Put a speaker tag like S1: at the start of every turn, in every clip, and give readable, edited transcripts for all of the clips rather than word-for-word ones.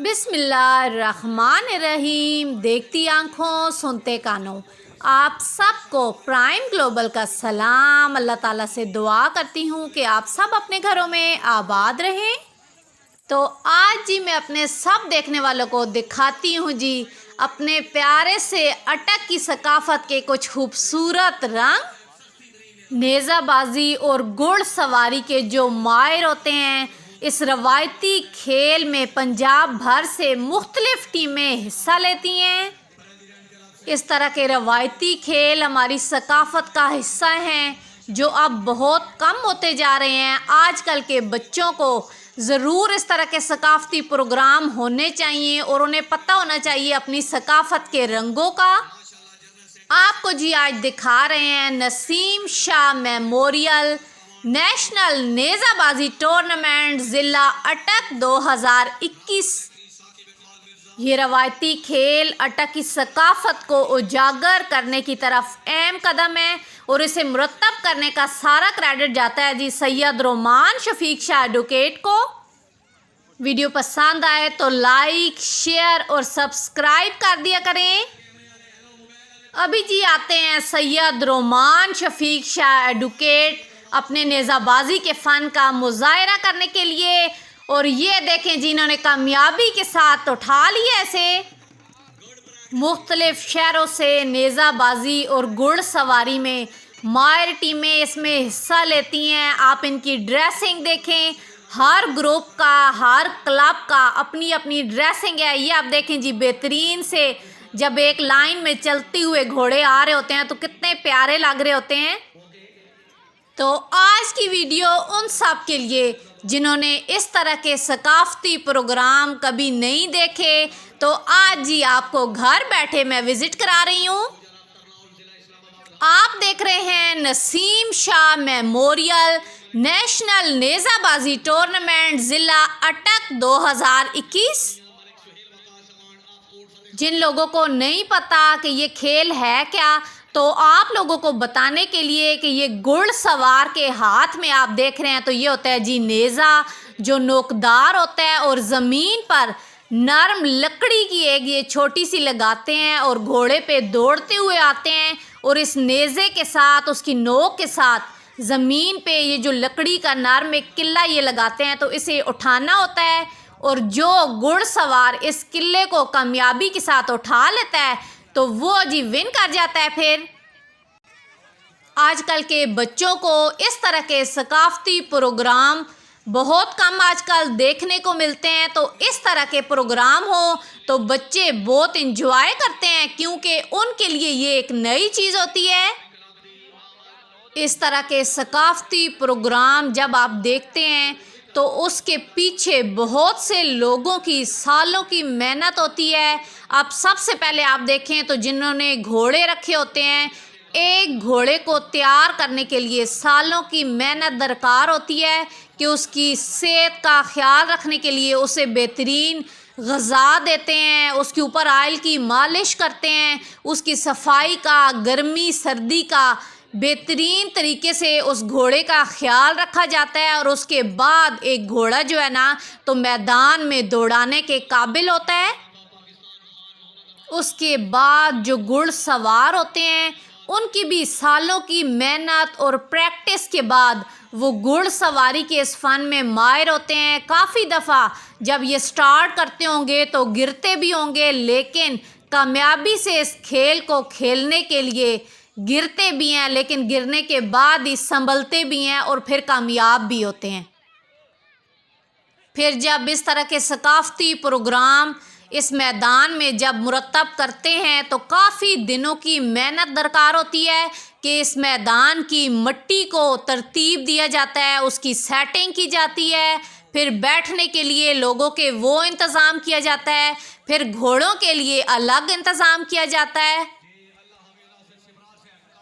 S1: बिस्मिल्लाहिर्रहमानिर्रहीम। देखती आंखों सुनते कानों, आप सबको प्राइम ग्लोबल का सलाम। अल्लाह ताला से दुआ करती हूँ कि आप सब अपने घरों में आबाद रहें। तो आज जी मैं अपने सब देखने वालों को दिखाती हूँ जी अपने प्यारे से अटक की सकाफ़त के कुछ खूबसूरत रंग। नेज़ाबाजी और घुड़सवारी के जो माहिर होते हैं, इस रवायती खेल में पंजाब भर से मुख्तलिफ टीमें हिस्सा लेती हैं। इस तरह के रवायती खेल हमारी सकाफ़त का हिस्सा हैं जो अब बहुत कम होते जा रहे हैं। आजकल के बच्चों को ज़रूर इस तरह के सकाफ़ती प्रोग्राम होने चाहिए और उन्हें पता होना चाहिए अपनी सकाफ़त के रंगों का। आपको जी आज दिखा रहे हैं नसीम शाह मेमोरियल नेशनल नेज़ाबाजी टूर्नामेंट ज़िला अटक 2021। ये रवायती खेल अटक की सकाफ़त को उजागर करने की तरफ अहम कदम है और इसे मुरतब करने का सारा क्रेडिट जाता है जी सैयद रोमान शफीक शाह एडवोकेट को। वीडियो पसंद आए तो लाइक, शेयर और सब्सक्राइब कर दिया करें। अभी जी आते हैं सैयद रोमान शफीक शाह एडवोकेट अपने नेज़ाबाजी के फ़न का मुज़ाहरा करने के लिए, और ये देखें जिन्होंने कामयाबी के साथ उठा लिया ऐसे मुख्तलिफ शहरों से नेज़ाबाजी और घुड़सवारी में माहिर टीमें इसमें हिस्सा लेती हैं। आप इनकी ड्रेसिंग देखें, हर ग्रुप का, हर क्लब का अपनी अपनी ड्रेसिंग है। ये आप देखें जी बेहतरीन से जब एक लाइन में चलते हुए घोड़े आ रहे होते हैं तो कितने प्यारे लग रहे होते हैं। तो आज की वीडियो उन सब के लिए जिन्होंने इस तरह के सकाफ़ती प्रोग्राम कभी नहीं देखे, तो आज जी आपको घर बैठे मैं विज़िट करा रही हूँ। आप देख रहे हैं नसीम शाह मेमोरियल नेशनल नेज़ाबाजी टूर्नामेंट ज़िला अटक 2021। जिन लोगों को नहीं पता कि ये खेल है क्या, तो आप लोगों को बताने के लिए कि ये घुड़सवार के हाथ में आप देख रहे हैं तो ये होता है जी नेज़ा, जो नोकदार होता है और ज़मीन पर नरम लकड़ी की एक ये छोटी सी लगाते हैं और घोड़े पे दौड़ते हुए आते हैं और इस नेज़े के साथ, उसकी नोक के साथ ज़मीन पे ये जो लकड़ी का नरम एक किला ये लगाते हैं, तो इसे उठाना होता है और जो घुड़सवार इस किले को कामयाबी के साथ उठा लेता है तो वो जी विन कर जाता है। फिर आजकल के बच्चों को इस तरह के सकाफ़ती प्रोग्राम बहुत कम आजकल देखने को मिलते हैं, तो इस तरह के प्रोग्राम हो तो बच्चे बहुत इंजॉय करते हैं क्योंकि उनके लिए ये एक नई चीज़ होती है। इस तरह के सकाफ़ती प्रोग्राम जब आप देखते हैं तो उसके पीछे बहुत से लोगों की सालों की मेहनत होती है। अब सबसे पहले आप देखें तो जिन्होंने घोड़े रखे होते हैं, एक घोड़े को तैयार करने के लिए सालों की मेहनत दरकार होती है कि उसकी सेहत का ख्याल रखने के लिए उसे बेहतरीन ग़िज़ा देते हैं, उसके ऊपर ऑयल की मालिश करते हैं, उसकी सफाई का, गर्मी सर्दी का बेहतरीन तरीके से उस घोड़े का ख्याल रखा जाता है। और उसके बाद एक घोड़ा जो है ना तो मैदान में दौड़ाने के काबिल होता है। उसके बाद जो घुड़सवार होते हैं उनकी भी सालों की मेहनत और प्रैक्टिस के बाद वो घुड़सवारी के इस फ़न में माहिर होते हैं। काफ़ी दफ़ा जब ये स्टार्ट करते होंगे तो गिरते भी होंगे, लेकिन कामयाबी से इस खेल को खेलने के लिए गिरते भी हैं, लेकिन गिरने के बाद ही संभलते भी हैं और फिर कामयाब भी होते हैं। फिर जब इस तरह के सकाफ़ती प्रोग्राम इस मैदान में जब मुरतब करते हैं तो काफ़ी दिनों की मेहनत दरकार होती है कि इस मैदान की मिट्टी को तरतीब दिया जाता है, उसकी सेटिंग की जाती है, फिर बैठने के लिए लोगों के वो इंतज़ाम किया जाता है, फिर घोड़ों के लिए अलग इंतज़ाम किया जाता है।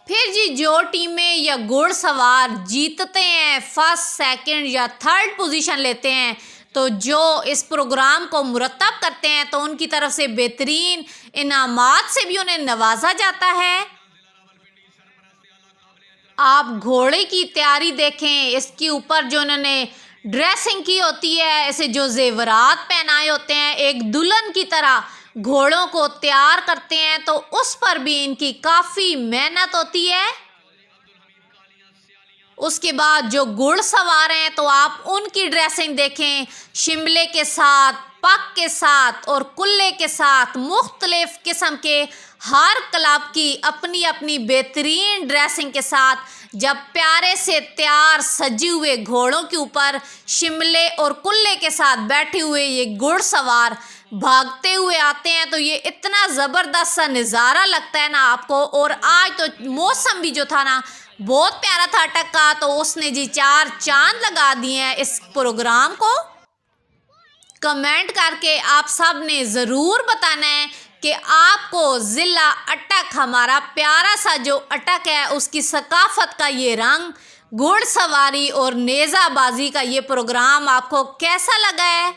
S1: फिर जी जो टीमें या घुड़सवार जीतते हैं, फर्स्ट, सेकंड या थर्ड पोजीशन लेते हैं, तो जो इस प्रोग्राम को मुरतब करते हैं तो उनकी तरफ से बेहतरीन इनामात से भी उन्हें नवाजा जाता है। आप घोड़े की तैयारी देखें, इसके ऊपर जो उन्होंने ड्रेसिंग की होती है, इसे जो जेवरात पहनाए होते हैं, एक दुल्हन की तरह घोड़ों को तैयार करते हैं, तो उस पर भी इनकी काफ़ी मेहनत होती है। उसके बाद जो घुड़सवार हैं तो आप उनकी ड्रेसिंग देखें, शिमले के साथ, पग के साथ और कुल्ले के साथ, मुख्तलिफ किस्म के हर क्लब की अपनी अपनी बेहतरीन ड्रेसिंग के साथ जब प्यारे से तैयार सजे हुए घोड़ों के ऊपर शिमले और कुल्ले के साथ बैठे हुए ये घुड़सवार भागते हुए आते हैं, तो ये इतना ज़बरदस्त सा नज़ारा लगता है ना आपको। और आज तो मौसम भी जो था ना बहुत प्यारा था अटक का, तो उसने जी 4 चांद लगा दिए हैं इस प्रोग्राम को। कमेंट करके आप सब ने ज़रूर बताना है कि आपको ज़िला अटक, हमारा प्यारा सा जो अटक है, उसकी सकाफ़त का ये रंग, घुड़सवारी और नेज़ाबाजी का ये प्रोग्राम आपको कैसा लगा है।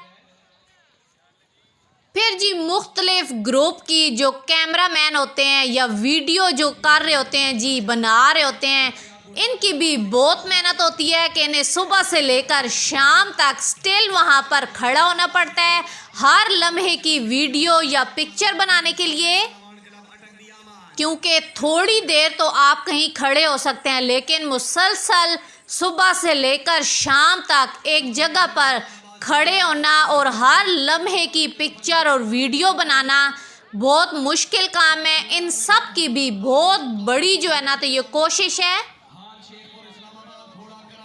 S1: फिर जी मुख्तलिफ ग्रुप की जो कैमरामैन होते हैं या वीडियो जो कर रहे होते हैं जी, बना रहे होते हैं, इनकी भी बहुत मेहनत होती है कि इन्हें सुबह से लेकर शाम तक स्टिल वहाँ पर खड़ा होना पड़ता है हर लम्हे की वीडियो या पिक्चर बनाने के लिए। क्योंकि थोड़ी देर तो आप कहीं खड़े हो सकते हैं, लेकिन मुसलसल सुबह से लेकर शाम तक एक जगह पर खड़े होना और हर लम्हे की पिक्चर और वीडियो बनाना बहुत मुश्किल काम है। इन सब की भी बहुत बड़ी जो है ना तो ये कोशिश है।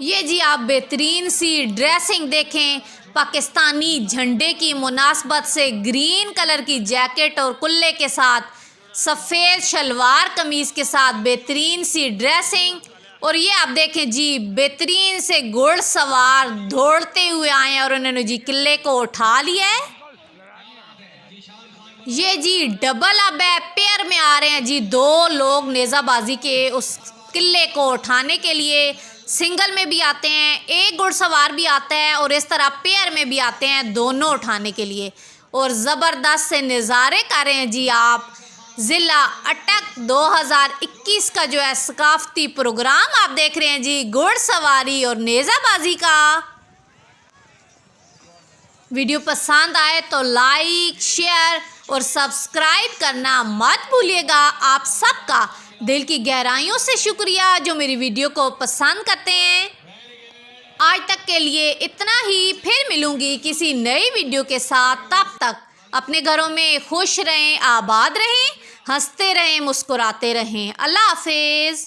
S1: ये जी आप बेहतरीन सी ड्रेसिंग देखें, पाकिस्तानी झंडे की मुनासबत से ग्रीन कलर की जैकेट और कुल्ले के साथ, सफ़ेद शलवार कमीज़ के साथ बेहतरीन सी ड्रेसिंग। और ये आप देखें जी बेहतरीन से घुड़सवार दौड़ते हुए आए हैं और उन्होंने जी किले को उठा लिया है। ये जी डबल अब है, पेयर में आ रहे हैं जी 2 लोग नेज़ाबाजी के उस किले को उठाने के लिए। सिंगल में भी आते हैं, एक घुड़सवार भी आता है और इस तरह पेयर में भी आते हैं, दोनों उठाने के लिए। और ज़बरदस्त से नज़ारे कर रहे हैं जी आप। ज़िला अटक 2021 का जो है सकाफ़ती प्रोग्राम आप देख रहे हैं जी, घुड़सवारी और नेज़ाबाजी का। वीडियो पसंद आए तो लाइक, शेयर और सब्सक्राइब करना मत भूलिएगा। आप सबका दिल की गहराइयों से शुक्रिया जो मेरी वीडियो को पसंद करते हैं। आज तक के लिए इतना ही, फिर मिलूंगी किसी नई वीडियो के साथ। तब तक अपने घरों में खुश रहें, आबाद रहें, हंसते रहें, मुस्कुराते रहें। अल्लाह हाफिज़।